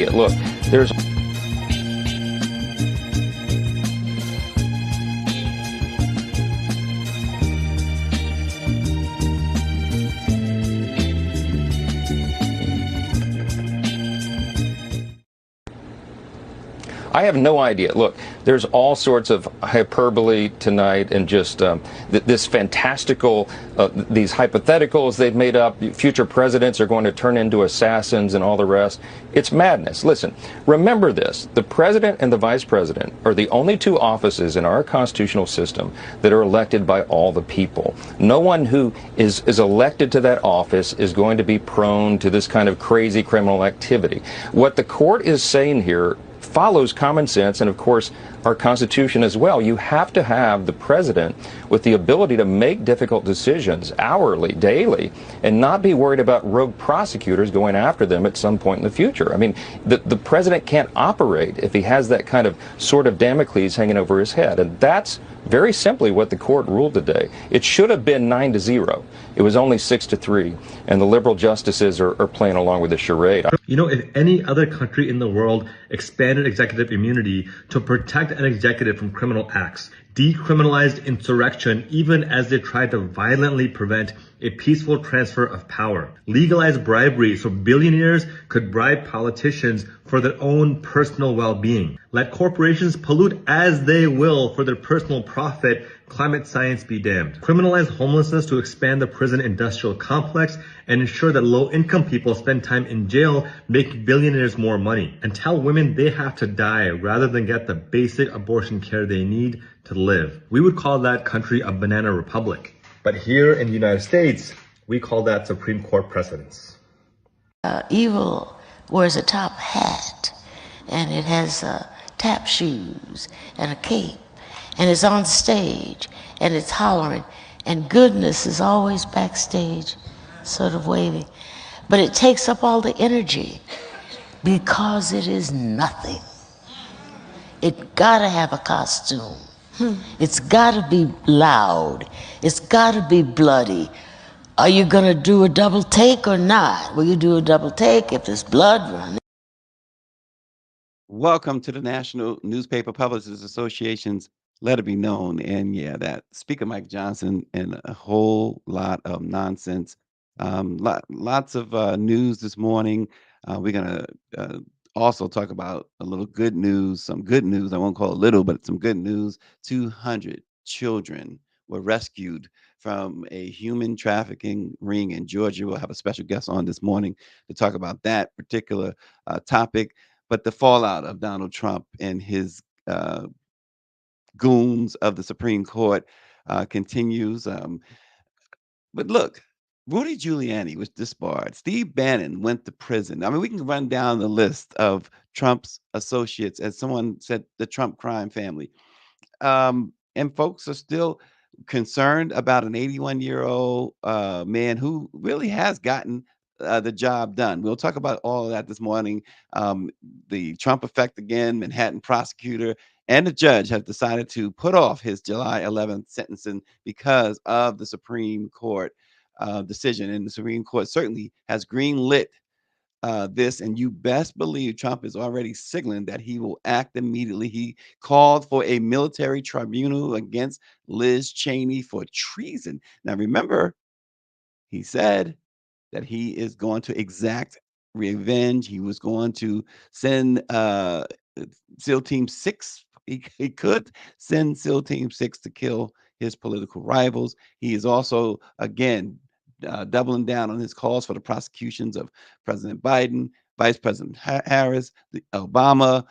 idea. Look, there's I have no idea. Look, there's all sorts of hyperbole tonight and just this fantastical, these hypotheticals they've made up. Future presidents are going to turn into assassins and all the rest. It's madness. Listen, remember this. The president and the vice president are the only two offices in our constitutional system that are elected by all the people. No one who is elected to that office is going to be prone to this kind of crazy criminal activity. What the court is saying here follows common sense and, of course, our Constitution as well. You have to have the president with the ability to make difficult decisions hourly, daily, and not be worried about rogue prosecutors going after them at some point in the future. I mean, the president can't operate if he has that kind of sword of Damocles hanging over his head. And that's very simply what the court ruled today. It should have been 9-0. It was only 6-3. And the liberal justices are playing along with the charade. You know, if any other country in the world expanded executive immunity to protect an executive from criminal acts, decriminalized insurrection even as they tried to violently prevent a peaceful transfer of power, legalized bribery so billionaires could bribe politicians for their own personal well-being, let corporations pollute as they will for their personal profit, climate science be damned, criminalize homelessness to expand the prison industrial complex and ensure that low-income people spend time in jail making billionaires more money, and tell women they have to die rather than get the basic abortion care they need to live. We would call that country a banana republic. But here in the United States, we call that Supreme Court precedence. Evil wears a top hat, and it has tap shoes and a cape, and it's on stage, and it's hollering, and goodness is always backstage, sort of waving. But it takes up all the energy because it is nothing. It gotta have a costume. It's gotta be loud. It's gotta be bloody. Are you gonna do a double take or not? Will you do a double take if there's blood running? Welcome to the National Newspaper Publishers Association's Let It Be Known. And yeah, that Speaker Mike Johnson and a whole lot of nonsense. Lots of news this morning. We're going to also talk about a little good news, some good news. I won't call it little, but some good news. 200 children were rescued from a human trafficking ring in Georgia. We'll have a special guest on this morning to talk about that particular topic. But the fallout of Donald Trump and his goons of the Supreme Court continues. But look, Rudy Giuliani was disbarred. Steve Bannon went to prison. I mean, we can run down the list of Trump's associates, as someone said, the Trump crime family. And folks are still concerned about an 81-year-old man who really has gotten the job done. We'll talk about all of that this morning. The Trump effect again, Manhattan prosecutor and the judge have decided to put off his July 11th sentencing because of the Supreme Court decision. And the Supreme Court certainly has greenlit this, and you best believe Trump is already signaling that he will act immediately. He called for a military tribunal against Liz Cheney for treason. Now, remember, he said that he is going to exact revenge. He was going to send SEAL Team 6. He could send SEAL Team 6 to kill his political rivals. He is also, again, doubling down on his calls for the prosecutions of President Biden, Vice President Harris, Obama,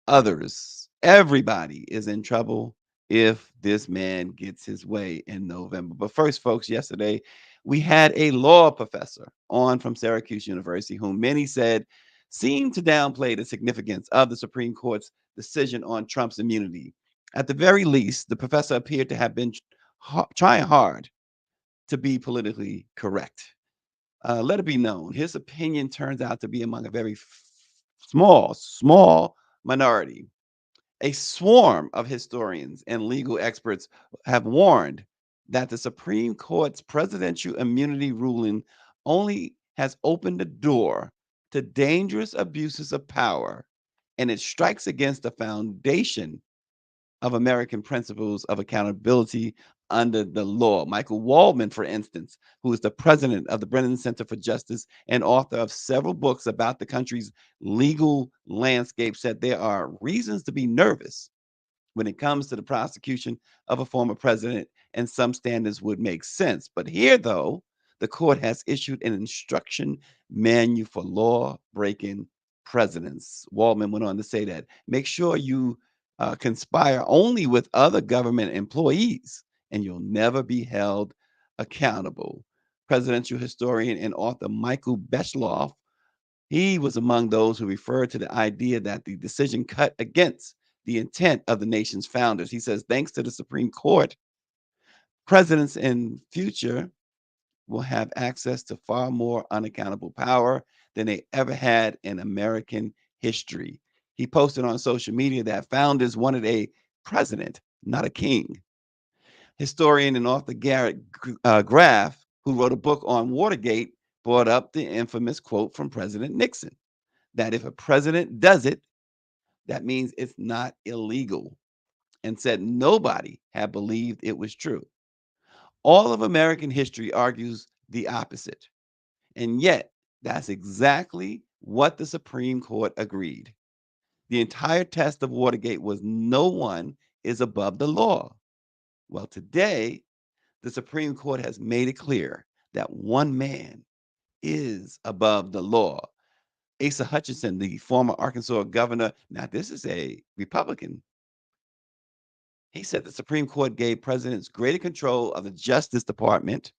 others. Everybody is in trouble if this man gets his way in November. But first, folks, yesterday we had a law professor on from Syracuse University, whom many said seemed to downplay the significance of the Supreme Court's decision on Trump's immunity. At the very least, the professor appeared to have been trying hard to be politically correct. Let it be known, his opinion turns out to be among a very small minority. A swarm of historians and legal experts have warned that the Supreme Court's presidential immunity ruling only has opened the door to dangerous abuses of power, and it strikes against the foundation of American principles of accountability under the law. Michael Waldman, for instance, who is the president of the Brennan Center for Justice and author of several books about the country's legal landscape, said there are reasons to be nervous when it comes to the prosecution of a former president, and some standards would make sense. But here, though, the court has issued an instruction manual for law breaking presidents. Waldman went on to say that make sure you conspire only with other government employees, and you'll never be held accountable. Presidential historian and author Michael Beschloff, he was among those who referred to the idea that the decision cut against the intent of the nation's founders. He says, thanks to the Supreme Court, presidents in future will have access to far more unaccountable power than they ever had in American history. He posted on social media that founders wanted a president, not a king. Historian and author Garrett Graff, who wrote a book on Watergate, brought up the infamous quote from President Nixon that if a president does it, that means it's not illegal, and said nobody had believed it was true. All of American history argues the opposite. And yet, that's exactly what the Supreme Court agreed. The entire test of Watergate was no one is above the law. Well, today, the Supreme Court has made it clear that one man is above the law. Asa Hutchinson, the former Arkansas governor, now this is a Republican. He said the Supreme Court gave presidents greater control of the Justice Department.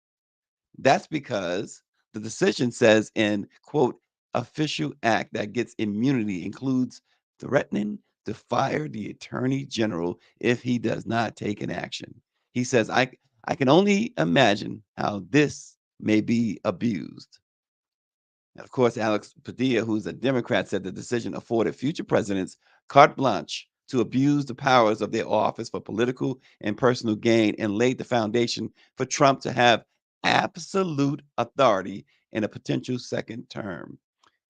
That's because the decision says in quote official act that gets immunity includes threatening to fire the attorney general if he does not take an action. He says, I can only imagine how this may be abused. And of course, Alex Padilla, who's a Democrat, said the decision afforded future presidents carte blanche to abuse the powers of their office for political and personal gain and laid the foundation for Trump to have absolute authority in a potential second term.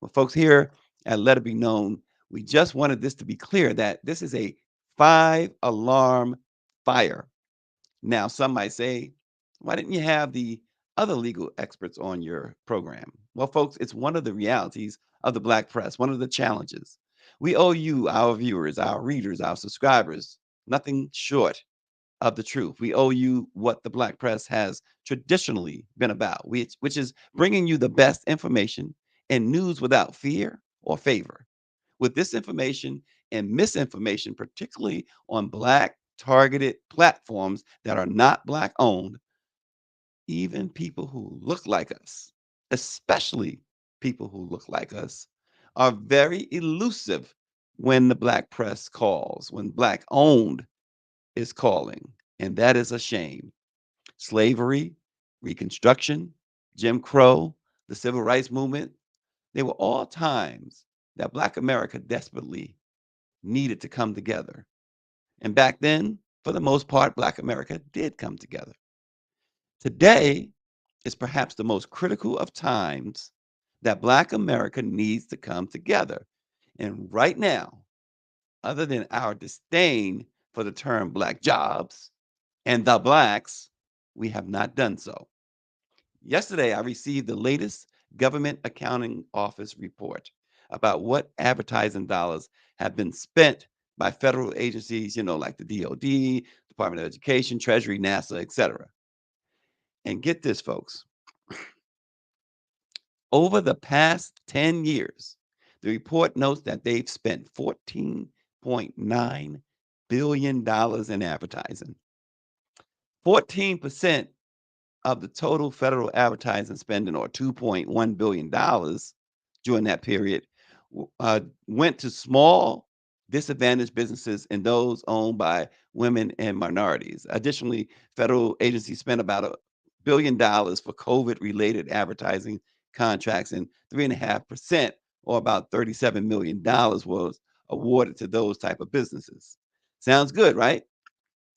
Well, folks, here at Let It Be Known, we just wanted this to be clear that this is a 5 alarm fire. Now, some might say, why didn't you have the other legal experts on your program? Well, folks, it's one of the realities of the Black press, one of the challenges. We owe you, our viewers, our readers, our subscribers, nothing short of the truth. We owe you what the Black press has traditionally been about, which is bringing you the best information and news without fear or favor. With disinformation and misinformation, particularly on Black targeted platforms that are not Black owned, even people who look like us, especially people who look like us, are very elusive when the Black press calls, when Black owned is calling. And that is a shame. Slavery, Reconstruction, Jim Crow, the Civil Rights Movement, they were all times that Black America desperately needed to come together. And back then, for the most part, Black America did come together. Today is perhaps the most critical of times that Black America needs to come together. And right now, other than our disdain for the term Black jobs and the Blacks, we have not done so. Yesterday, I received the latest Government Accounting Office report about what advertising dollars have been spent by federal agencies, like the DOD, Department of Education, Treasury, NASA, etc. And get this, folks, over the past 10 years, the report notes that they've spent $14.9 billion in advertising. 14% of the total federal advertising spending, or $2.1 billion during that period, went to small, disadvantaged businesses and those owned by women and minorities. Additionally, federal agencies spent about $1 billion for COVID-related advertising contracts, and 3.5%, or about $37 million, was awarded to those type of businesses. Sounds good, right?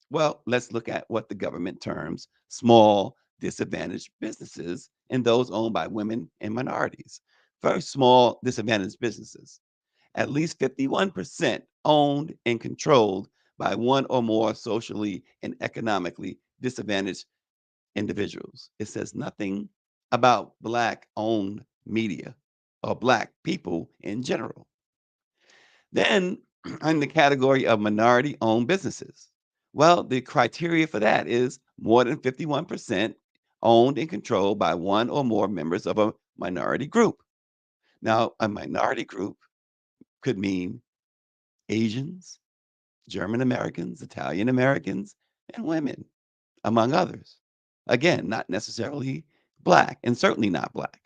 Well, let's look at what the government terms small, disadvantaged businesses and those owned by women and minorities. very small disadvantaged businesses. At least 51% owned and controlled by one or more socially and economically disadvantaged individuals. It says nothing about Black owned media or Black people in general. Then, in the category of minority owned businesses, well, the criteria for that is more than 51% owned and controlled by one or more members of a minority group. Now, a minority group could mean Asians, German Americans, Italian Americans, and women, among others. Again, not necessarily Black, and certainly not Black.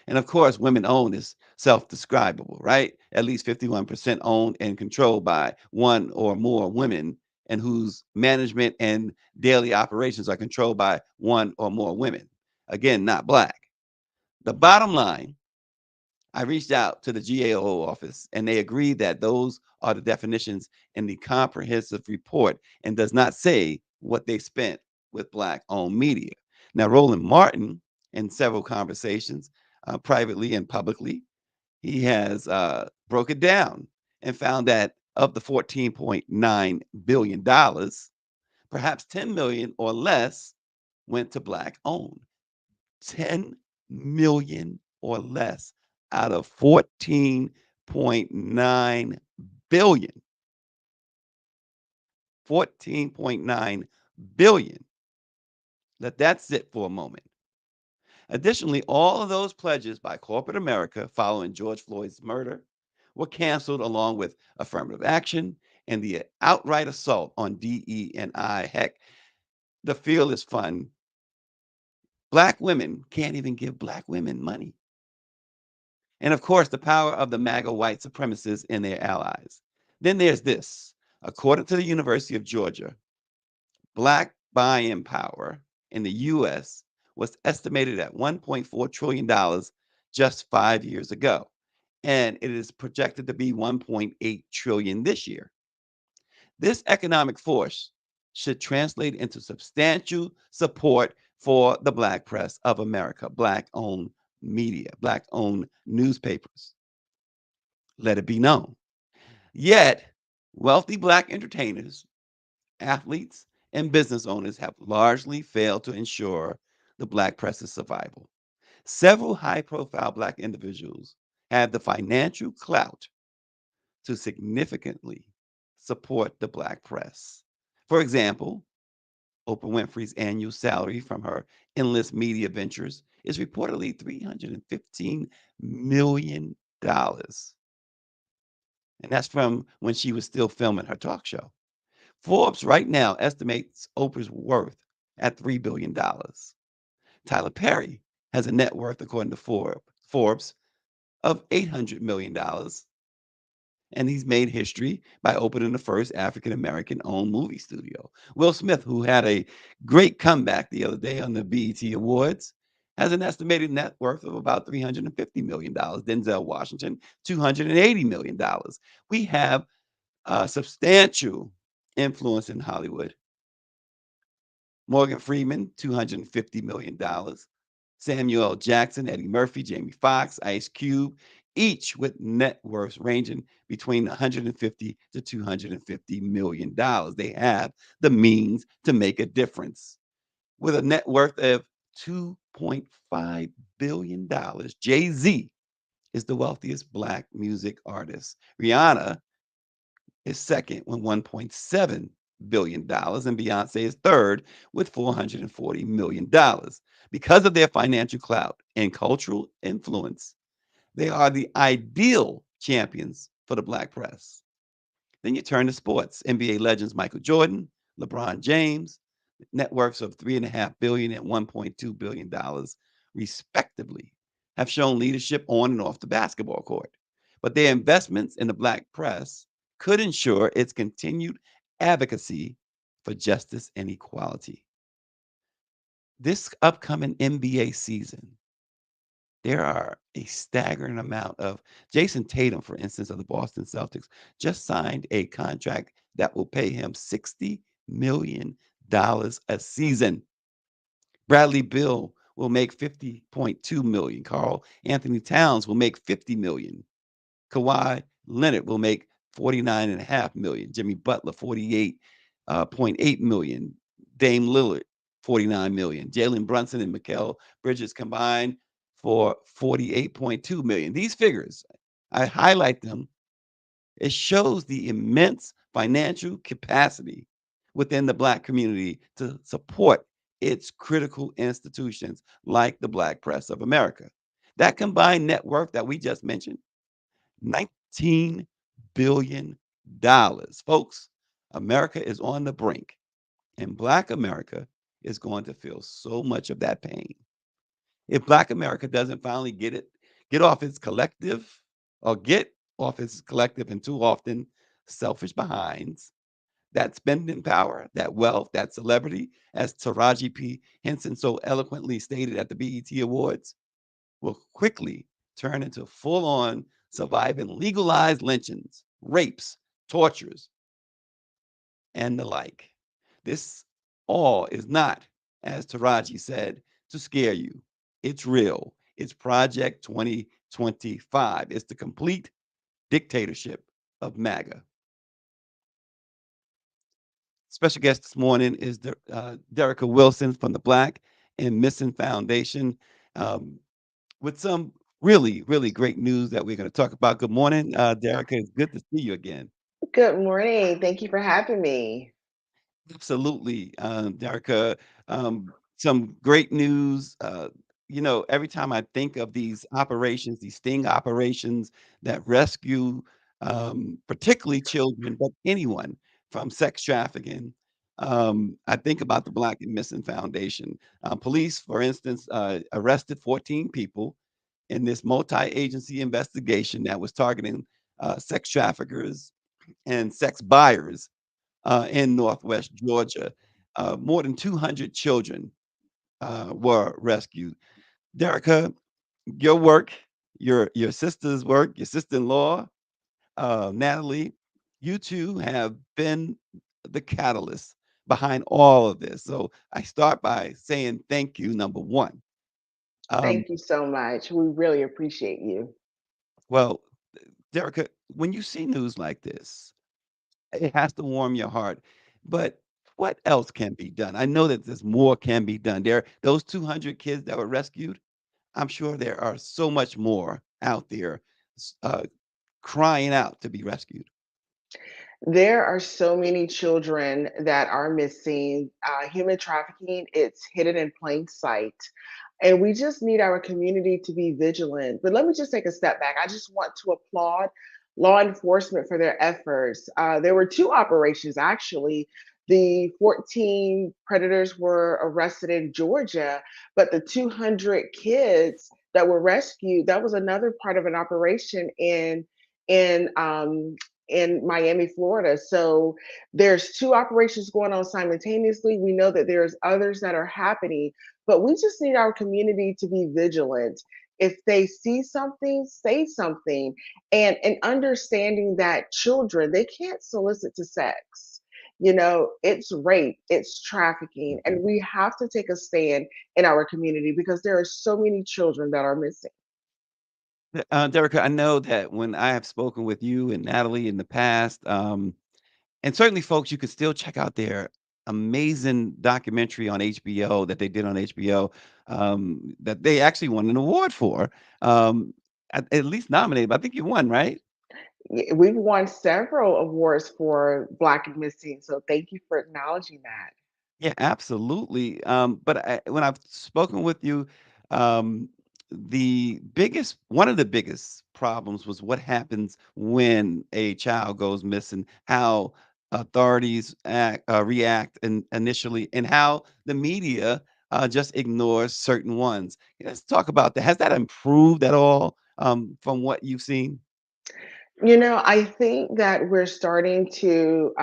And of course, women owned is self describable, right? At least 51% owned and controlled by one or more women, and whose management and daily operations are controlled by one or more women. Again, not Black. The bottom line, I reached out to the GAO office and they agreed that those are the definitions in the comprehensive report and does not say what they spent with Black owned media. Now, Roland Martin, in several conversations, privately and publicly, he has broke it down and found that of the $14.9 billion, perhaps 10 million or less went to Black owned. 10 million or less out of 14.9 billion. 14.9 billion. Let that sit for a moment. Additionally, all of those pledges by corporate America following George Floyd's murder were canceled, along with affirmative action and the outright assault on DE&I. Heck, the fearless fund. Black women can't even give Black women money. And of course, the power of the MAGA white supremacists and their allies. Then there's this. According to the University of Georgia, Black buying power in the US was estimated at $1.4 trillion just 5 years ago. And it is projected to be 1.8 trillion this year. This economic force should translate into substantial support for the Black press of America, Black owned media, Black owned newspapers. Let it be known. Yet, wealthy Black entertainers, athletes, and business owners have largely failed to ensure the Black press's survival. Several high profile Black individuals have the financial clout to significantly support the Black press. For example, Oprah Winfrey's annual salary from her endless media ventures is reportedly $315 million. And that's from when she was still filming her talk show. Forbes right now estimates Oprah's worth at $3 billion. Tyler Perry has a net worth, according to Forbes, of $800 million. And he's made history by opening the first African American owned movie studio. Will Smith, who had a great comeback the other day on the BET Awards, has an estimated net worth of about $350 million. Denzel Washington, $280 million. We have substantial influence in Hollywood. Morgan Freeman, $250 million. Samuel L. Jackson, Eddie Murphy, Jamie Foxx, Ice Cube, each with net worths ranging between 150 to $250 million. They have the means to make a difference. With a net worth of $2.5 billion, Jay-Z is the wealthiest Black music artist. Rihanna is second with $1.7 billion, and Beyonce is third with $440 million. Because of their financial clout and cultural influence, they are the ideal champions for the Black press. Then you turn to sports. NBA legends Michael Jordan, LeBron James, net worths of $3.5 billion and $1.2 billion, respectively, have shown leadership on and off the basketball court. But their investments in the Black press could ensure its continued advocacy for justice and equality. This upcoming NBA season, there are a staggering amount of Jason Tatum, for instance, of the Boston Celtics, just signed a contract that will pay him $60 million a season. Bradley Beal will make 50.2 million. Carl Anthony Towns will make 50 million. Kawhi Leonard will make 49.5 million. Jimmy Butler, 48.8 million. Dame Lillard, 49 million. Jalen Brunson and Mikal Bridges combined for 48.2 million. These figures, I highlight them. It shows the immense financial capacity within the Black community to support its critical institutions like the Black Press of America. That combined net worth that we just mentioned, $19 billion. Folks, America is on the brink, and Black America is going to feel so much of that pain. If Black America doesn't finally get off its collective or get off its collective and too often selfish behinds, that spending power, that wealth, that celebrity, as Taraji P. Henson so eloquently stated at the BET Awards, will quickly turn into full-on surviving legalized lynchings, rapes, tortures, and the like. This all is not, as Taraji said, to scare you. It's real. It's Project 2025. It's the complete dictatorship of MAGA. Special guest this morning is Derica Wilson from the Black and Missing Foundation, with some really, really great news that we're going to talk about. Good morning, Derica. It's good to see you again. Good morning. Thank you for having me. Absolutely, Derica. Some great news. Every time I think of these operations, these sting operations that rescue, particularly children, but anyone from sex trafficking, I think about the Black and Missing Foundation. Police, for instance, arrested 14 people in this multi-agency investigation that was targeting sex traffickers and sex buyers in Northwest Georgia. More than 200 children were rescued. Derica, your work, your sister's work, your sister-in-law, Natalie, you two have been the catalyst behind all of this. So I start by saying thank you, number one. Um, Thank you so much. We really appreciate you. well, Derica, when you see news like this, it has to warm your heart. But what else can be done? I know that there's more can be done. There, those 200 kids that were rescued, I'm sure there are so much more out there crying out to be rescued. There are so many children that are missing. Human trafficking, it's hidden in plain sight. And we just need our community to be vigilant. But let me just take a step back. I just want to applaud law enforcement for their efforts. There were two operations, actually. The 14 predators were arrested in Georgia, but the 200 kids that were rescued, that was another part of an operation in in Miami, Florida. So there's two operations going on simultaneously. We know that there's others that are happening, but we just need our community to be vigilant. If they see something, say something. And understanding that children, they can't solicit to sex. You know, it's rape, it's trafficking, and we have to take a stand in our community because there are so many children that are missing. Derica, I know that when I have spoken with you and Natalie in the past, and certainly, folks, you could still check out their amazing documentary on HBO that they did on HBO, that they actually won an award for, at least nominated. But I think you won, right? We've won several awards for Black and Missing, so thank you for acknowledging that. Yeah, absolutely. But when I've spoken with you, um, one of the biggest problems was what happens when a child goes missing, how authorities react initially, and how the media just ignores certain ones. Let's talk about that. Has that improved at all from what you've seen? You know, I think that we're starting to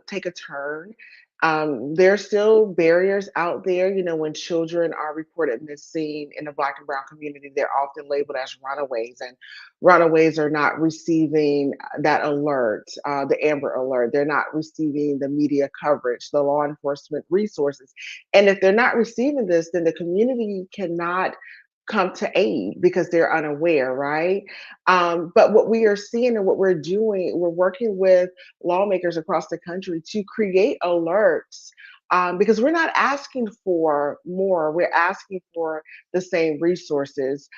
take a turn. There are still barriers out there. You know, when children are reported missing in the Black and Brown community, they're often labeled as runaways, and runaways are not receiving that alert, the Amber Alert. They're not receiving the media coverage, the law enforcement resources. And if they're not receiving this, then the community cannot come to aid because they're unaware, right? But what we are seeing and what we're doing, we're working with lawmakers across the country to create alerts, because we're not asking for more, we're asking for the same resources.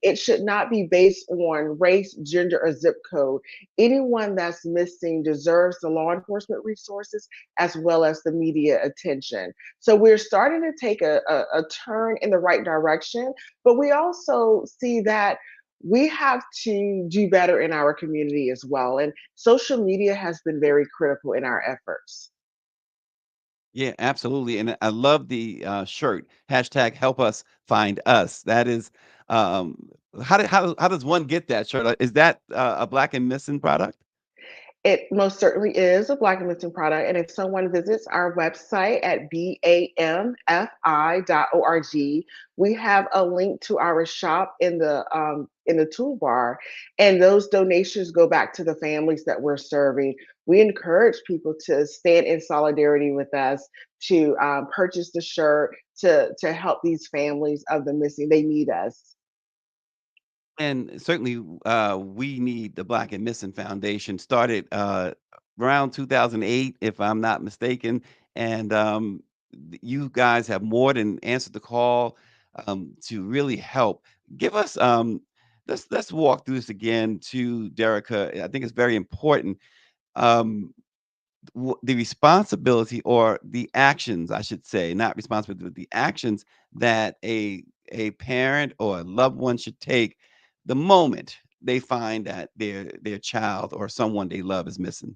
It should not be based on race, gender, or zip code. Anyone that's missing deserves the law enforcement resources as well as the media attention. So we're starting to take a turn in the right direction, but we also see that we have to do better in our community as well. And social media has been very critical in our efforts. Yeah, absolutely, and I love the, shirt, hashtag help us find us. That is, how does one get that shirt? Is that, a Black and Missing product? It most certainly is a Black and Missing product. And if someone visits our website at bamfi.org, we have a link to our shop in the toolbar. And those donations go back to the families that we're serving. We encourage people to stand in solidarity with us, to purchase the shirt, to help these families of the missing. They need us. And certainly, we need the Black and Missing Foundation started, around 2008, if I'm not mistaken, and, you guys have more than answered the call, to really help. Give us, let's walk through this again to Derica. I think it's very important. Um, the responsibility or the actions, I should say, not responsibility, but the actions that a parent or a loved one should take the moment they find that their child or someone they love is missing.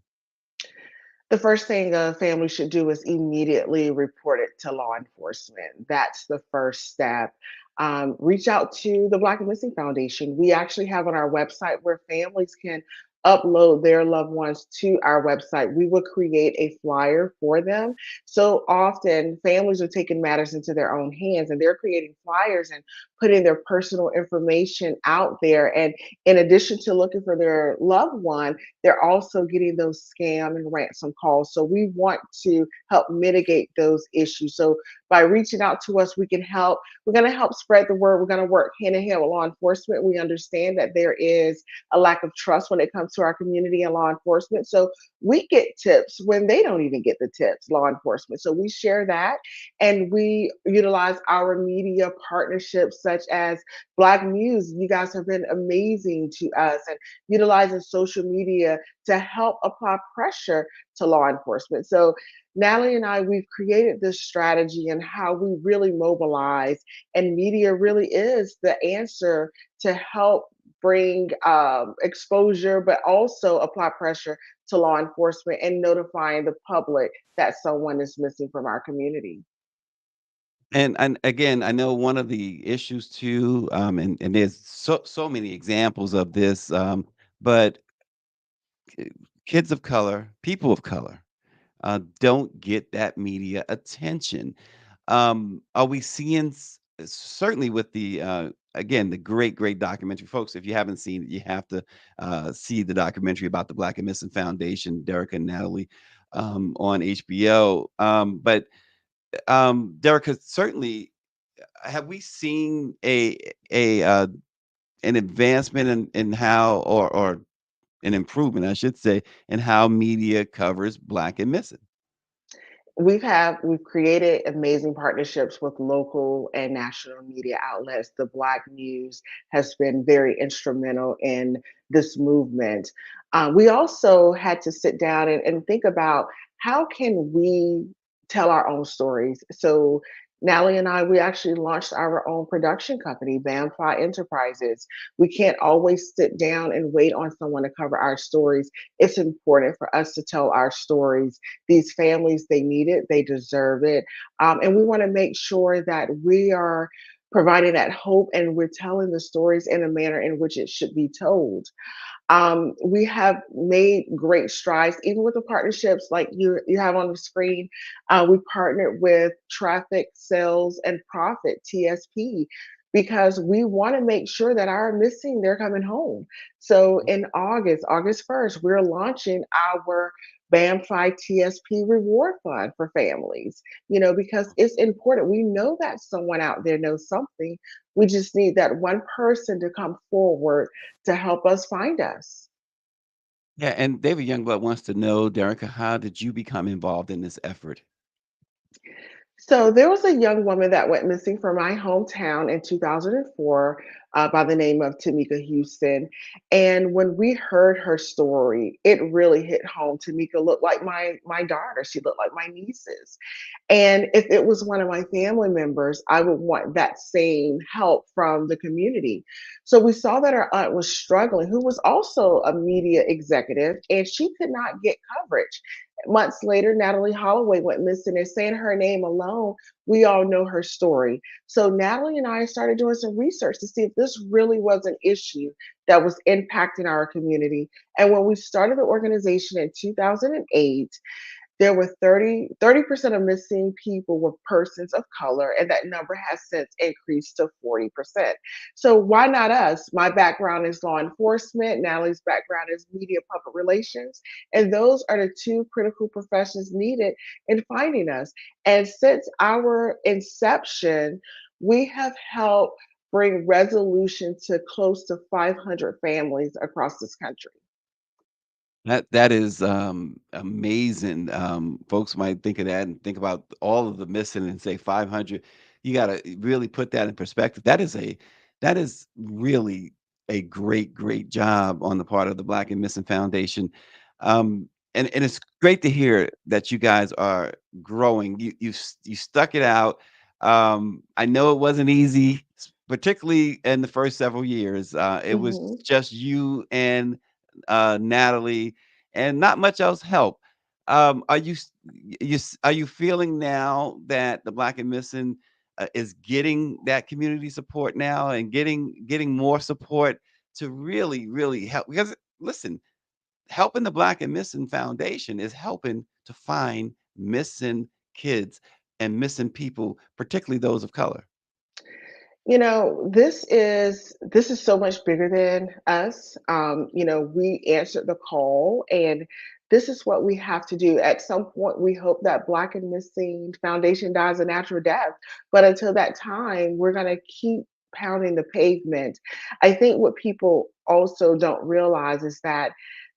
The first thing a family should do is immediately report it to law enforcement. That's the first step. Reach out to the Black and Missing Foundation. We actually have on our website where families can upload their loved ones to our website. We will create a flyer for them. So often families are taking matters into their own hands and they're creating flyers and putting their personal information out there. And in addition to looking for their loved one, they're also getting those scam and ransom calls. So we want to help mitigate those issues. So by reaching out to us, we can help. We're going to help spread the word. We're going to work hand in hand with law enforcement. We understand that there is a lack of trust when it comes to our community and law enforcement. So we get tips when they don't even get the tips, law enforcement. So we share that and we utilize our media partnerships such as Black News. You guys have been amazing to us, and utilizing social media to help apply pressure to law enforcement. So Natalie and I, we've created this strategy and how we really mobilize, and media really is the answer to help bring exposure, but also apply pressure to law enforcement and notifying the public that someone is missing from our community. And again, I know one of the issues too, and there's so many examples of this, but ki- kids of color, people of color, don't get that media attention. Are we seeing certainly with the again the great documentary, folks? If you haven't seen it, you have to see the documentary about the Black and Missing Foundation, Derek and Natalie, on HBO. Derek, certainly, have we seen a an advancement in how or an improvement, I should say, in how media covers Black and Missing? We've created amazing partnerships with local and national media outlets. The Black News has been very instrumental in this movement. We also had to sit down and think about how can we tell our own stories. So Natalie and I, we actually launched our own production company, Bamfi Enterprises. We can't always sit down and wait on someone to cover our stories. It's important for us to tell our stories. These families, they need it, they deserve it. And we want to make sure that we are providing that hope and we're telling the stories in a manner in which it should be told. We have made great strides, even with the partnerships like you have on the screen. We partnered with Traffic Sales and Profit (TSP) because we want to make sure that our missing they're coming home. So in August 1st, we're launching our BAM5 TSP reward fund for families. Because it's important. We know that someone out there knows something. We just need that one person to come forward to help us find us. Yeah, and David Youngblood wants to know, Derica, how did you become involved in this effort? So there was a young woman that went missing from my hometown in 2004 by the name of Tamika Houston. And when we heard her story, it really hit home. Tamika looked like my daughter. She looked like my nieces. And if it was one of my family members, I would want that same help from the community. So we saw that our aunt was struggling, who was also a media executive, and she could not get coverage. Months later, Natalie Holloway went missing, and saying her name alone, we all know her story. So Natalie and I started doing some research to see if this really was an issue that was impacting our community. And when we started the organization in 2008, there were 30% of missing people were persons of color, and that number has since increased to 40%. So why not us? My background is law enforcement. Natalie's background is media public relations. And those are the two critical professions needed in finding us. And since our inception, we have helped bring resolution to close to 500 families across this country. That is amazing. Folks might think of that and think about all of the missing and say 500. You got to really put that in perspective. That is really a great job on the part of the Black and Missing Foundation. And it's great to hear that you guys are growing. You stuck it out. I know it wasn't easy, particularly in the first several years. It was Mhm. just you and Natalie, and not much else help. Are are you feeling now that the Black and Missing is getting that community support now and getting more support to really help? Because listen, helping the Black and Missing Foundation is helping to find missing kids and missing people, particularly those of color. This is so much bigger than us. We answered the call, and this is what we have to do. At some point, we hope that Black and Missing Foundation dies a natural death, but until that time, we're gonna keep pounding the pavement. I think what people also don't realize is that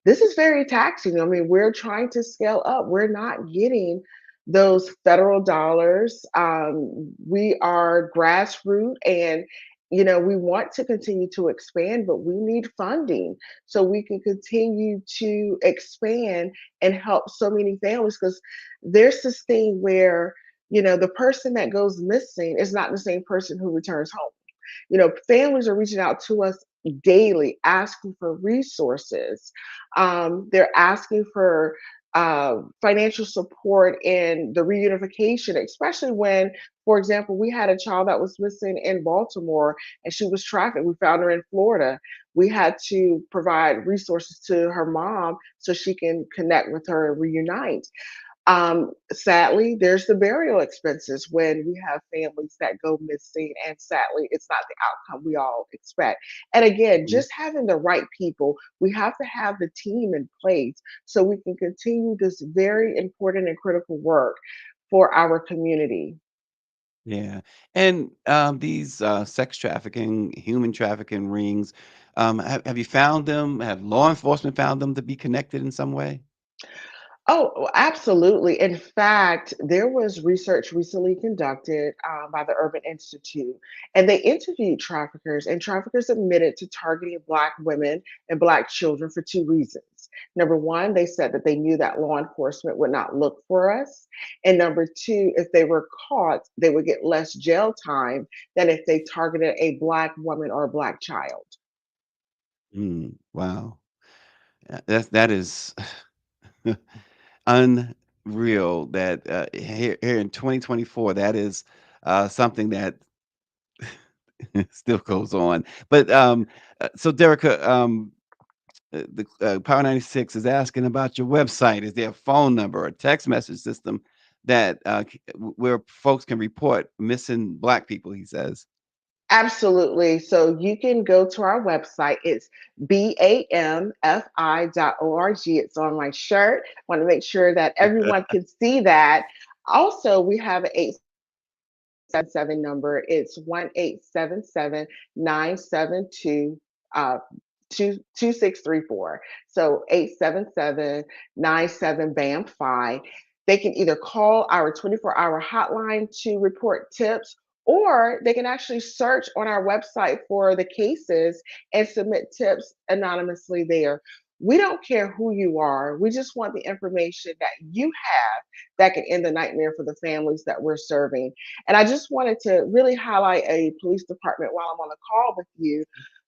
this is very taxing. I mean, we're trying to scale up. We're not getting those federal dollars. We are grassroots, and we want to continue to expand, but we need funding so we can continue to expand and help so many families, because there's this thing where the person that goes missing is not the same person who returns home. Families are reaching out to us daily asking for resources. They're asking for financial support in the reunification, especially when, for example, we had a child that was missing in Baltimore and she was trafficked. We found her in Florida. We had to provide resources to her mom so she can connect with her and reunite. Sadly, there's the burial expenses when we have families that go missing, and sadly, it's not the outcome we all expect. And again, Mhm. just having the right people, we have to have the team in place so we can continue this very important and critical work for our community. Yeah, and these sex trafficking, human trafficking rings, have you found them? Have law enforcement found them to be connected in some way? Oh, absolutely. In fact, there was research recently conducted by the Urban Institute, and they interviewed traffickers, and traffickers admitted to targeting Black women and Black children for two reasons. Number one, they said that they knew that law enforcement would not look for us. And number two, if they were caught, they would get less jail time than if they targeted a Black woman or a Black child. Wow, that is unreal. That here in 2024, that is something that still goes on. But so, Derica, The Power 96 is asking about your website. Is there a phone number or text message system that where folks can report missing Black people? He says. Absolutely. So you can go to our website. It's bamfi.org. It's on my shirt. Want to make sure that everyone can see that. Also, we have an 877 number. It's 1-877-972 uh, 2634. So 877-97-BAM-FI. They can either call our 24-hour hotline to report tips, or they can actually search on our website for the cases and submit tips anonymously there. We don't care who you are. We just want the information that you have that can end the nightmare for the families that we're serving. And I just wanted to really highlight a police department while I'm on the call with you.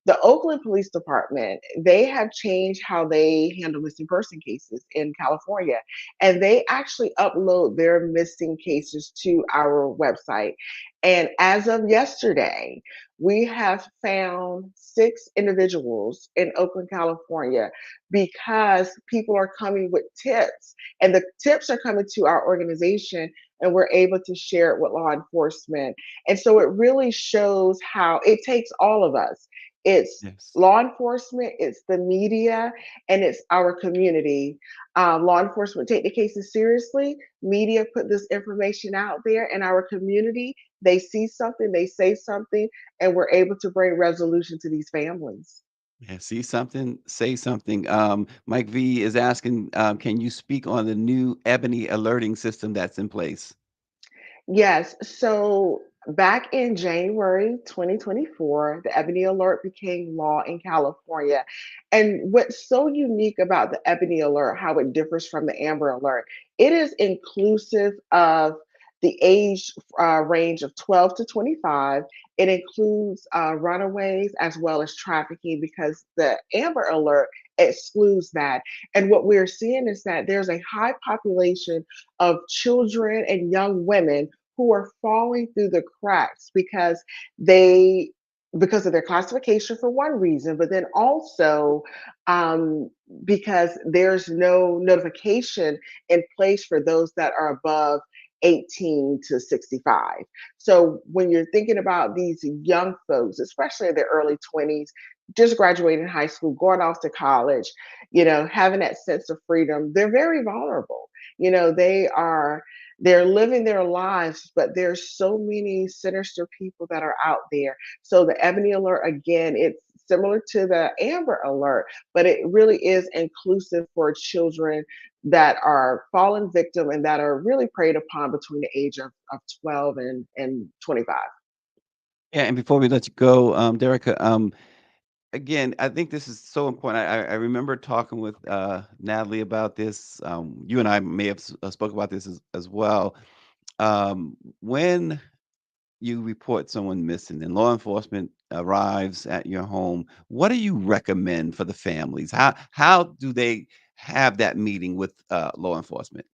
The Oakland Police Department, they have changed how they handle missing person cases in California, and they actually upload their missing cases to our website. And as of yesterday, we have found 6 individuals in Oakland, California, because people are coming with tips, and the tips are coming to our organization, and we're able to share it with law enforcement. And so it really shows how it takes all of us. It's Yes. law enforcement, it's the media, and it's our community. Law enforcement take the cases seriously. Media put this information out there, and our community, they see something, they say something, and we're able to bring resolution to these families. Yeah, see something, say something. Mike V is asking, can you speak on the new Ebony alerting system that's in place? Yes. So back in January 2024, the Ebony Alert became law in California. And what's so unique about the Ebony Alert, how it differs from the Amber Alert, it is inclusive of the age range of 12 to 25. It includes runaways as well as trafficking, because the Amber Alert excludes that. And what we're seeing is that there's a high population of children and young women who are falling through the cracks they because of their classification for one reason, but then also um, because there's no notification in place for those that are above 18 to 65. So when you're thinking about these young folks, especially in their early 20s, just graduating high school, going off to college, having that sense of freedom, they're very vulnerable. They're living their lives, but there's so many sinister people that are out there. So the Ebony Alert, again, it's similar to the Amber Alert, but it really is inclusive for children that are fallen victim and that are really preyed upon between the age of 12 and 25. Yeah, and before we let you go, Derica, again, I think this is so important. I remember talking with Natalie about this. You and I may have spoke about this as well. When you report someone missing and law enforcement arrives at your home, what do you recommend for the families? How do they have that meeting with law enforcement?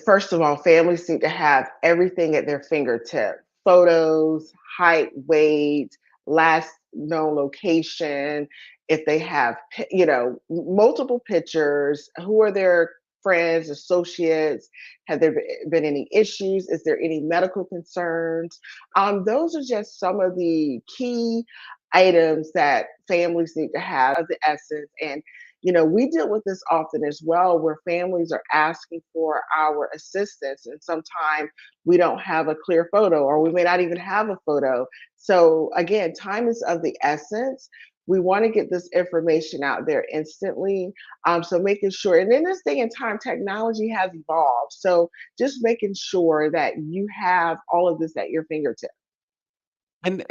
First of all, families need to have everything at their fingertip: photos, height, weight, last known location. If they have, multiple pictures, who are their friends, associates? Have there been any issues? Is there any medical concerns? Those are just some of the key items that families need to have of the essence. And we deal with this often as well, where families are asking for our assistance, and sometimes we don't have a clear photo, or we may not even have a photo. So, again, time is of the essence. We want to get this information out there instantly. So, making sure, and in this day and time, technology has evolved. So, just making sure that you have all of this at your fingertips. And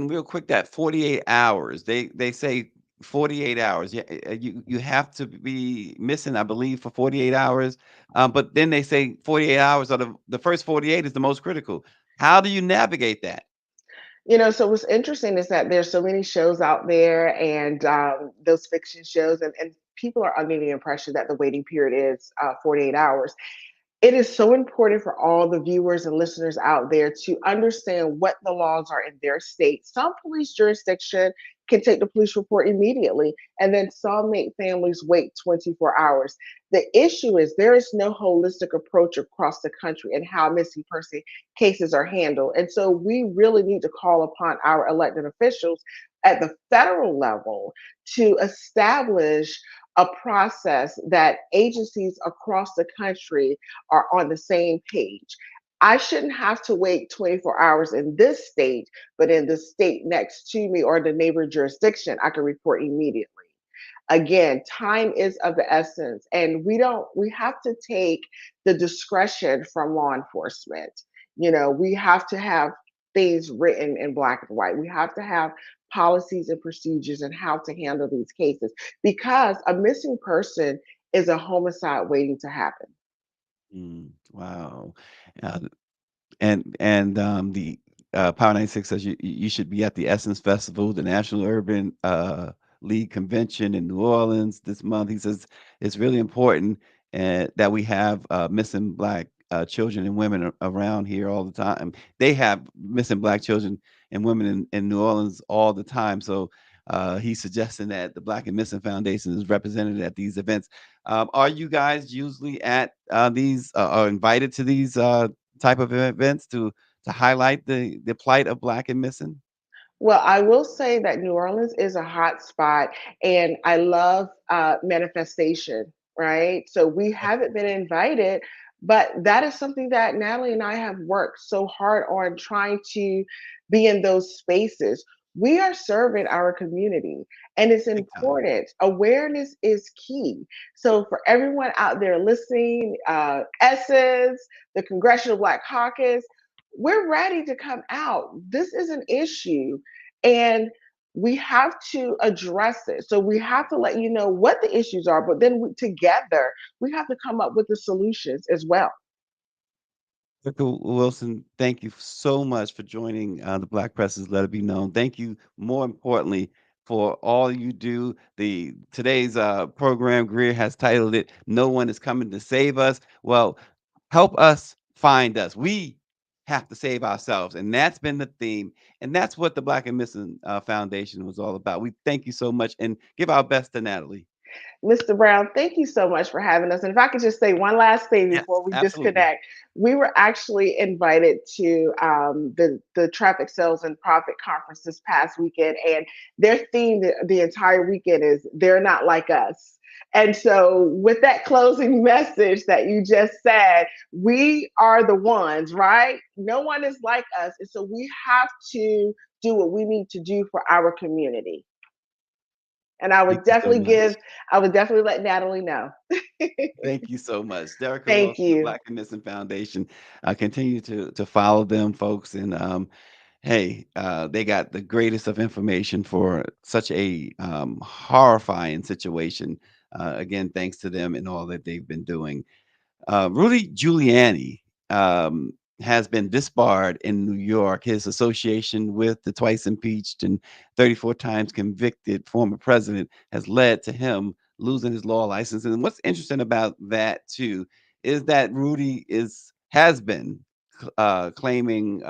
real quick, that 48 hours, they say 48 hours. Yeah, you have to be missing, I believe, for 48 hours. But then they say 48 hours are the first 48 is the most critical. How do you navigate that? So what's interesting is that there's so many shows out there, and those fiction shows, and people are under the impression that the waiting period is 48 hours. It is so important for all the viewers and listeners out there to understand what the laws are in their state. Some police jurisdiction can take the police report immediately, and then some make families wait 24 hours. The issue is there is no holistic approach across the country in how missing person cases are handled. And so we really need to call upon our elected officials at the federal level to establish a process that agencies across the country are on the same page. I shouldn't have to wait 24 hours in this state, but in the state next to me or the neighbor jurisdiction, I can report immediately. Again, time is of the essence, and we have to take the discretion from law enforcement. We have to have things written in black and white. We have to have policies and procedures and how to handle these cases, because a missing person is a homicide waiting to happen. Wow. Uh, and the Power 96 says you should be at the Essence Festival, the National Urban League Convention in New Orleans this month. He says it's really important that we have missing Black children and women around here all the time. They have missing Black children and women in New Orleans all the time. So he's suggesting that the Black and Missing Foundation is represented at these events. Are you guys usually at these or invited to these type of events to highlight the plight of Black and missing? Well, I will say that New Orleans is a hot spot, and I love manifestation, right? So we haven't been invited, but that is something that Natalie and I have worked so hard on trying to be in those spaces. We are serving our community, and it's Big time. important. Awareness is key. So, for everyone out there listening, Essence, the Congressional Black Caucus, we're ready to come out. This is an issue, and we have to address it. So we have to let you know what the issues are, but then together we have to come up with the solutions as well. Dr. Wilson, thank you so much for joining the Black Presses Let It Be Known. Thank you, more importantly, for all you do. The today's program, Greer has titled it "No One Is Coming to Save Us." Well, help us find us. We have to save ourselves, and that's been the theme, and that's what the Black and Missing Foundation was all about. We thank you so much, and give our best to Natalie. Mr. Brown, thank you so much for having us. And if I could just say one last thing before Yes, we absolutely. disconnect, we were actually invited to the Traffic Sales and Profit Conference this past weekend, and their theme the entire weekend is "They're Not Like Us." And so, with that closing message that you just said, we are the ones, right? No one is like us. And so, we have to do what we need to do for our community. And Thank you so much. I would definitely let Natalie know. Thank you so much. Derica Thank Wilson, the you. Black and Missing Foundation. Continue to follow them, folks. And hey, they got the greatest of information for such a horrifying situation. Again, thanks to them and all that they've been doing. Rudy Giuliani has been disbarred in New York. His association with the twice impeached and 34 times convicted former president has led to him losing his law license. And what's interesting about that too is that Rudy has been claiming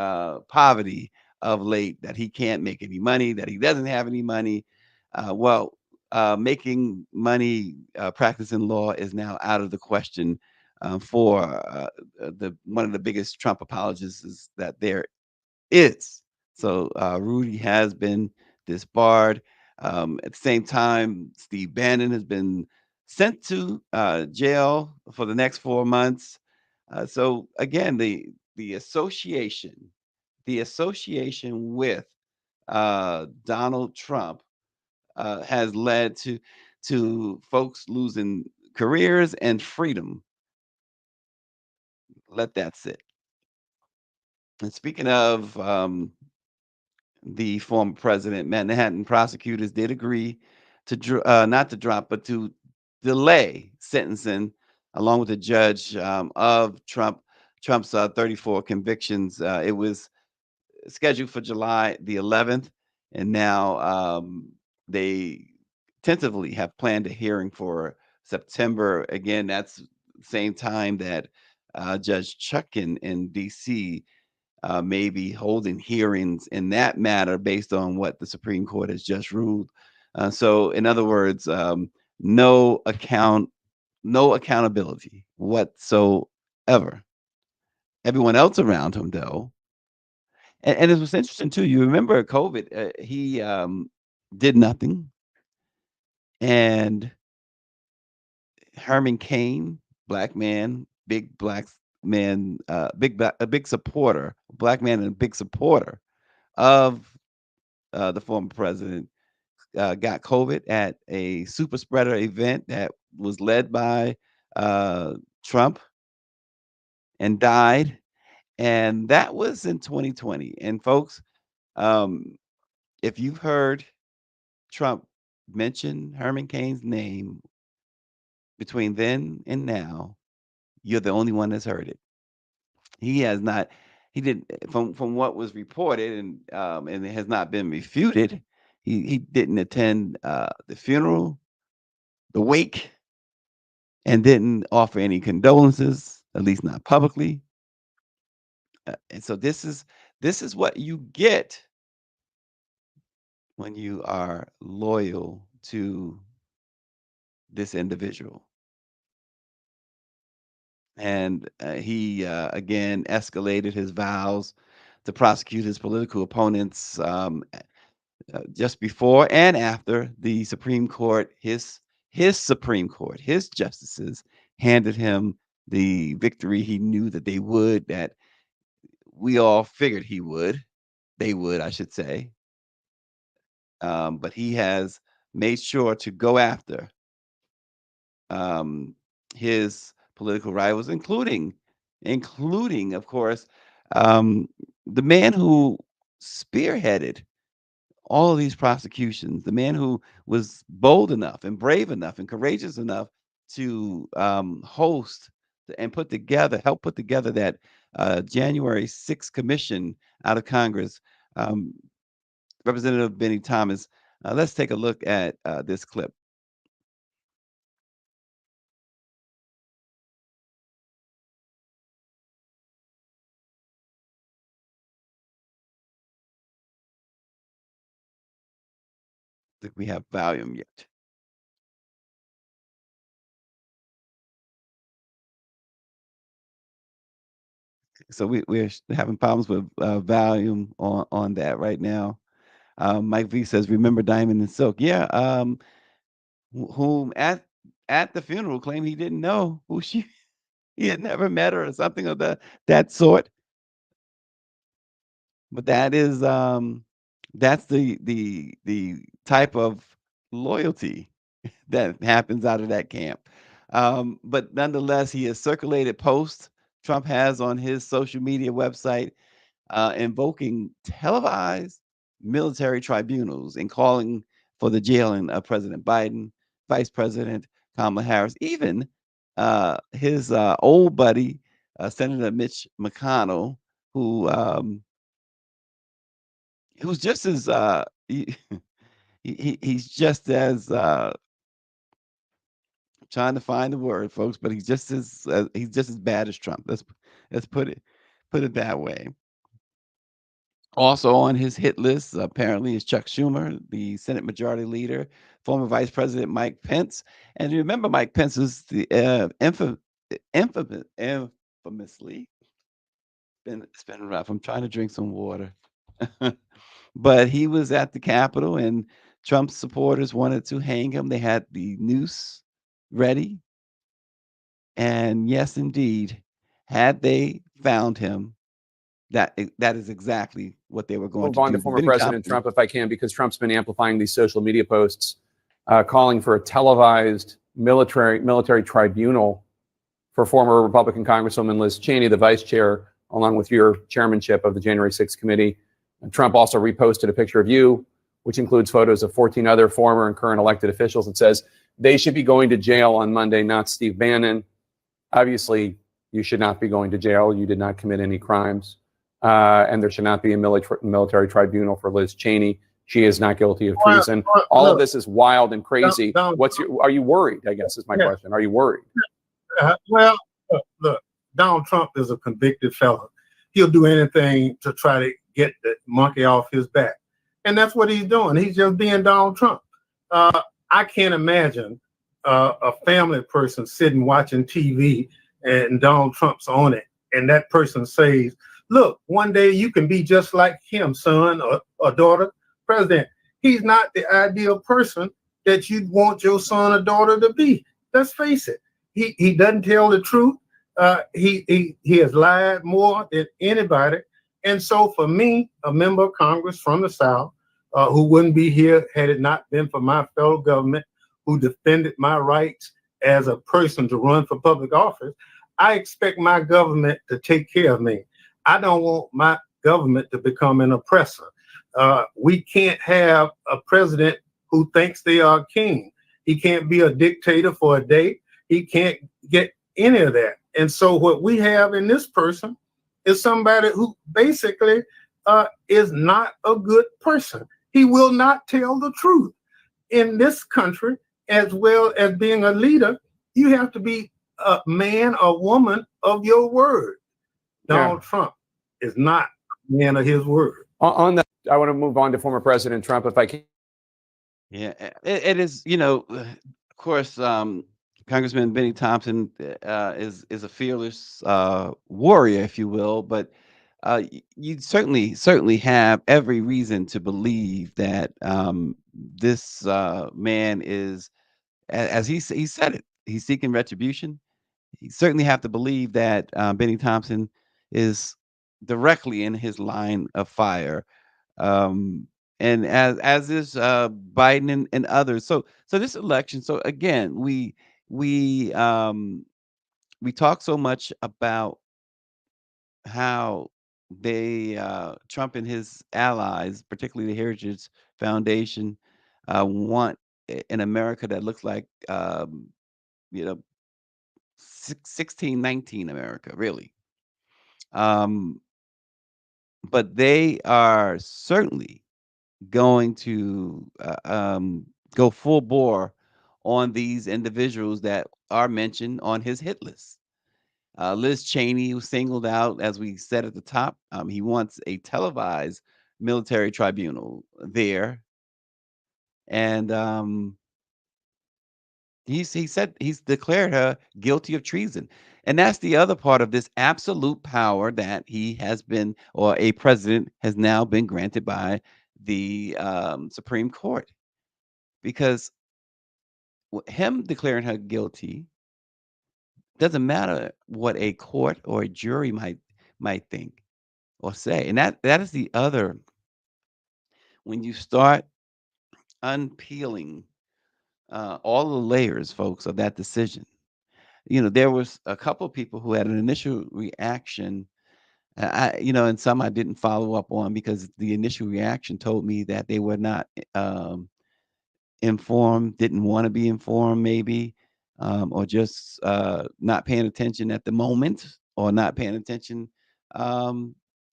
poverty of late, that he can't make any money, that he doesn't have any money. Making money practicing law is now out of the question for the one of the biggest Trump apologists is that there is. So Rudy has been disbarred. At the same time, Steve Bannon has been sent to jail for the next 4 months. So again, the association, the association with Donald Trump has led to folks losing careers and freedom. Let that sit. And speaking of the former president, Manhattan prosecutors did agree to not to drop, but to delay sentencing, along with the judge of Trump's 34 convictions. It was scheduled for July the 11th, and now they tentatively have planned a hearing for September. Again, that's same time that Judge Chuck in D.C. maybe holding hearings in that matter based on what the Supreme Court has just ruled. So, in other words, no accountability whatsoever. Everyone else around him, though, and it was interesting too. You remember COVID? He did nothing, and Herman Cain, black man, big black man, a big supporter, black man, and a big supporter of the former president, got COVID at a super spreader event that was led by Trump and died. And that was in 2020. And folks, if you've heard Trump mention Herman Cain's name between then and now, you're the only one that's heard it. He has not. He didn't, from what was reported, and it has not been refuted. He didn't attend the funeral, the wake, and didn't offer any condolences, at least not publicly. And so this is what you get when you are loyal to this individual. And he again escalated his vows to prosecute his political opponents just before and after the Supreme Court, his Supreme Court, his justices handed him the victory he knew that that we all figured they would, I should say. But he has made sure to go after his political rivals, including, of course, the man who spearheaded all of these prosecutions, the man who was bold enough and brave enough and courageous enough to host and help put together that January 6th commission out of Congress. Representative Benny Thomas, let's take a look at this clip. I think we have volume yet. So we're having problems with volume on that right now. Mike V says, "Remember Diamond and Silk?" Yeah. Whom at the funeral claimed he didn't know who he had never met her or something of that sort. But that is that's the type of loyalty that happens out of that camp. But nonetheless, he has circulated posts Trump has on his social media website invoking televised military tribunals and calling for the jailing of President Biden, Vice President Kamala Harris, even his old buddy, Senator Mitch McConnell, who's just as he's just as trying to find the word, folks, but he's just as bad as Trump. Let's put it that way. Also on his hit list, apparently, is Chuck Schumer, the Senate Majority Leader, former Vice President Mike Pence. And you remember Mike Pence was the infamously, it's been rough. I'm trying to drink some water. But he was at the Capitol, and Trump's supporters wanted to hang him. They had the noose ready. And yes, indeed, had they found him, that is exactly what they were going to do. Move on to former President Trump, if I can, because Trump's been amplifying these social media posts, calling for a televised military tribunal for former Republican Congresswoman Liz Cheney, the vice chair, along with your chairmanship of the January 6th committee. And Trump also reposted a picture of you, which includes photos of 14 other former and current elected officials. It says they should be going to jail on Monday, not Steve Bannon. Obviously, you should not be going to jail. You did not commit any crimes. And there should not be a military tribunal for Liz Cheney. She is not guilty of treason. All of this is wild and crazy. Are you worried, I guess, is my question. Are you worried? Well, look, Donald Trump is a convicted felon. he'll do anything to try to get the monkey off his back. And that's what he's doing. He's just being Donald Trump. I can't imagine a family person sitting watching TV and Donald Trump's on it, and that person says, look, one day you can be just like him, son or daughter. President, he's not the ideal person that you'd want your son or daughter to be. Let's face it. He doesn't tell the truth. He has lied more than anybody. And so for me, a member of Congress from the South, who wouldn't be here had it not been for my fellow government who defended my rights as a person to run for public office, I expect my government to take care of me. I don't want my government to become an oppressor. We can't have a president who thinks they are king. He can't be a dictator for a day. He can't get any of that. And so what we have in this person is somebody who basically is not a good person. He will not tell the truth. In this country, as well as being a leader, you have to be a man or woman of your word. Donald Trump is not a man of his word. On that, I want to move on to former President Trump, if I can. Yeah, it is, of course, Congressman Benny Thompson is a fearless warrior, if you will, but you certainly have every reason to believe that this man is, as he said it, he's seeking retribution. You certainly have to believe that Benny Thompson is directly in his line of fire, and as is Biden and others. So this election. So again, we talk so much about how they Trump and his allies, particularly the Heritage Foundation, want an America that looks like you know 1619 America, really. Um, but they are certainly going to go full bore on these individuals that are mentioned on his hit list. Liz Cheney was singled out, as we said at the top. He wants a televised military tribunal there, and he said he's declared her guilty of treason. And that's the other part of this absolute power that he has been, or a president has now been granted by the Supreme Court. Because him declaring her guilty doesn't matter what a court or a jury might think or say. And that is the other, when you start unpeeling all the layers, folks, of that decision. There was a couple of people who had an initial reaction, and some I didn't follow up on because the initial reaction told me that they were not informed, didn't want to be informed, maybe, or just not paying attention at the moment, or not paying attention all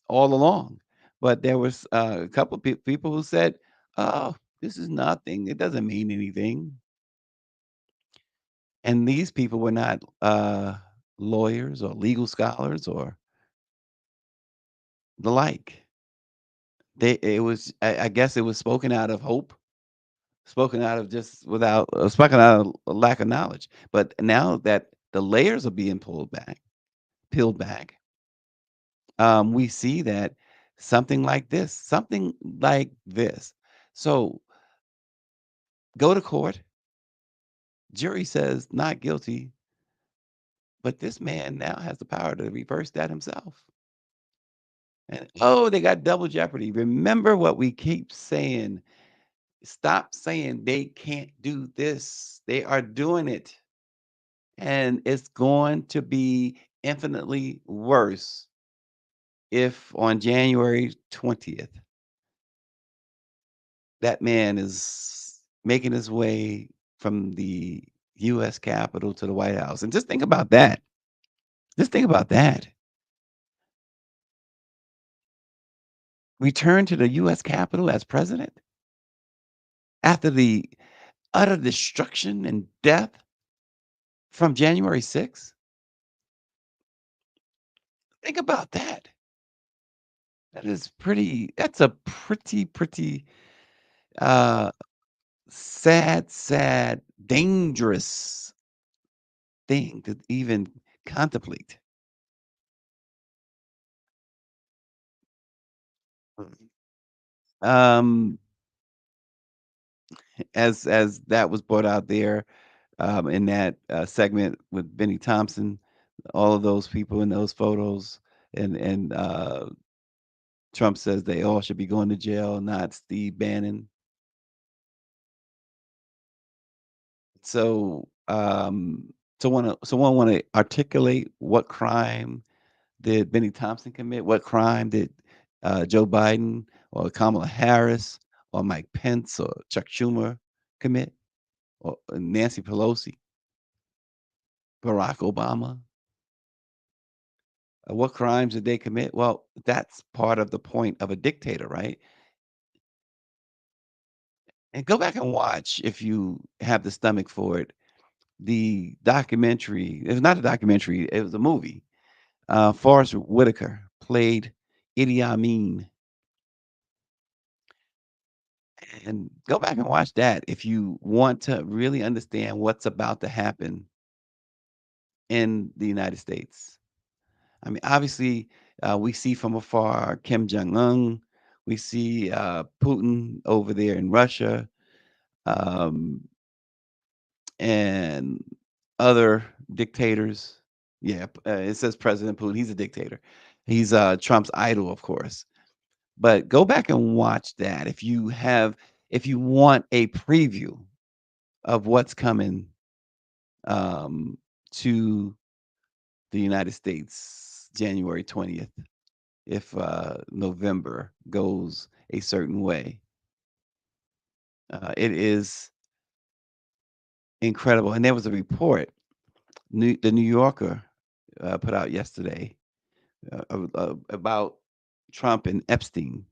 along. But there was a couple of people who said, "Oh, this is nothing. It doesn't mean anything." And these people were not lawyers or legal scholars or the like. I guess it was spoken out of hope, spoken out of just without, spoken out of a lack of knowledge. But now that the layers are being peeled back, we see that something like this. So go to court. Jury says not guilty, but this man now has the power to reverse that himself. And they got double jeopardy. Remember what we keep saying. Stop saying they can't do this. They are doing it. And it's going to be infinitely worse if on January 20th, that man is making his way from the U.S. Capitol to the White House. And just think about that. Just think about that. Return to the U.S. Capitol as president after the utter destruction and death from January 6th. Think about that. That's a pretty uh sad, dangerous thing to even contemplate. Um, as that was brought out there, in that segment with Benny Thompson, all of those people in those photos, and Trump says they all should be going to jail, not Steve Bannon. So, someone want to articulate what crime did Benny Thompson commit? What crime did Joe Biden or Kamala Harris or Mike Pence or Chuck Schumer commit? Or Nancy Pelosi, Barack Obama? What crimes did they commit? Well, that's part of the point of a dictator, right? And go back and watch if you have the stomach for it. The documentary, it was not a documentary, it was a movie. Forrest Whitaker played Idi Amin. And go back and watch that if you want to really understand what's about to happen in the United States. I mean, obviously, we see from afar Kim Jong Un. We see Putin over there in Russia, um, and other dictators. Yeah, it says President Putin. He's a dictator. He's Trump's idol, of course. But go back and watch that if you want a preview of what's coming um, to the United States January 20th if November goes a certain way. It is incredible. And there was a report the New Yorker put out yesterday about Trump and Epstein,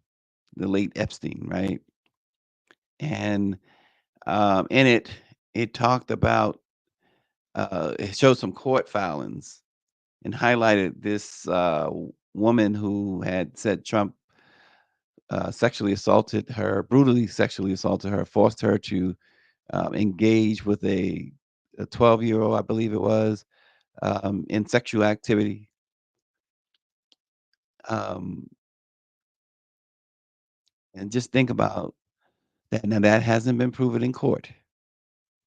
the late Epstein, right? And in it talked about, it showed some court filings and highlighted this woman who had said Trump sexually assaulted her, brutally sexually assaulted her, forced her to engage with a 12-year-old, I believe it was, in sexual activity. Um, and just think about that. Now, that hasn't been proven in court,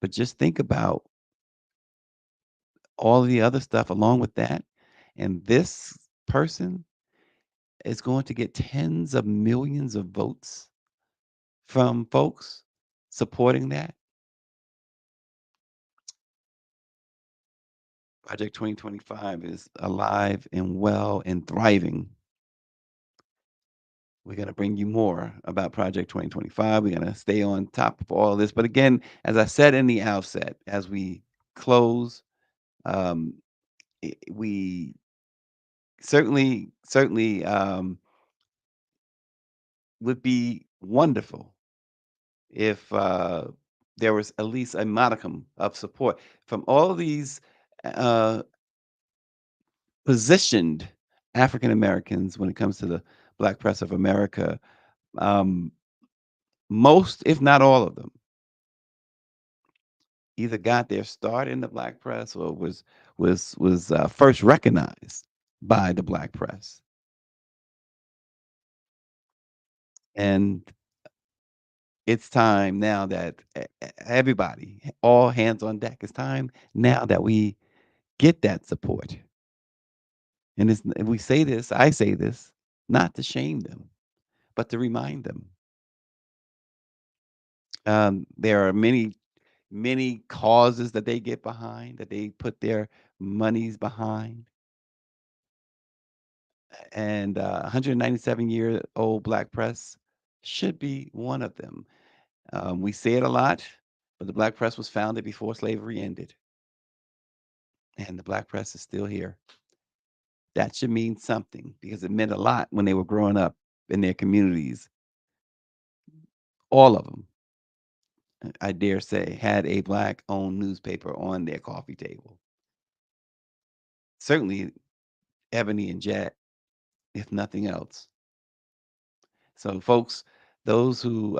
but just think about all the other stuff along with that. And this person is going to get tens of millions of votes from folks supporting that. Project 2025 is alive and well and thriving. We're going to bring you more about Project 2025. We're going to stay on top of all of this. But again, as I said in the outset, as we close, um, we certainly would be wonderful if there was at least a modicum of support from all of these uh, positioned African Americans when it comes to the Black press of America. Um, most, if not all of them, either got their start in the Black press or was first recognized by the Black press. And it's time now that everybody, all hands on deck. It's time now that we get that support. And we say this, I say this, not to shame them, but to remind them. There are many causes that they get behind, that they put their monies behind. And 197-year-old Black press should be one of them. We say it a lot, but the Black press was founded before slavery ended. And the Black press is still here. That should mean something because it meant a lot when they were growing up in their communities. All of them, I dare say, had a Black-owned newspaper on their coffee table. Certainly Ebony and Jet, if nothing else. So, folks, those who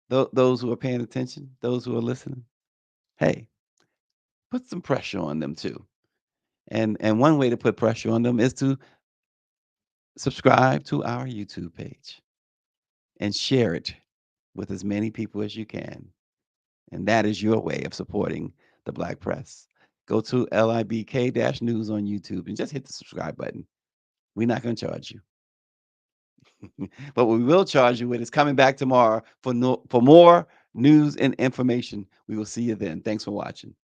those who are paying attention, those who are listening, hey, put some pressure on them too. And one way to put pressure on them is to subscribe to our YouTube page and share it with as many people as you can. And that is your way of supporting the Black press. Go to LIBK-News on YouTube and just hit the subscribe button. We're not going to charge you. But what we will charge you with is coming back tomorrow for more news and information. We will see you then. Thanks for watching.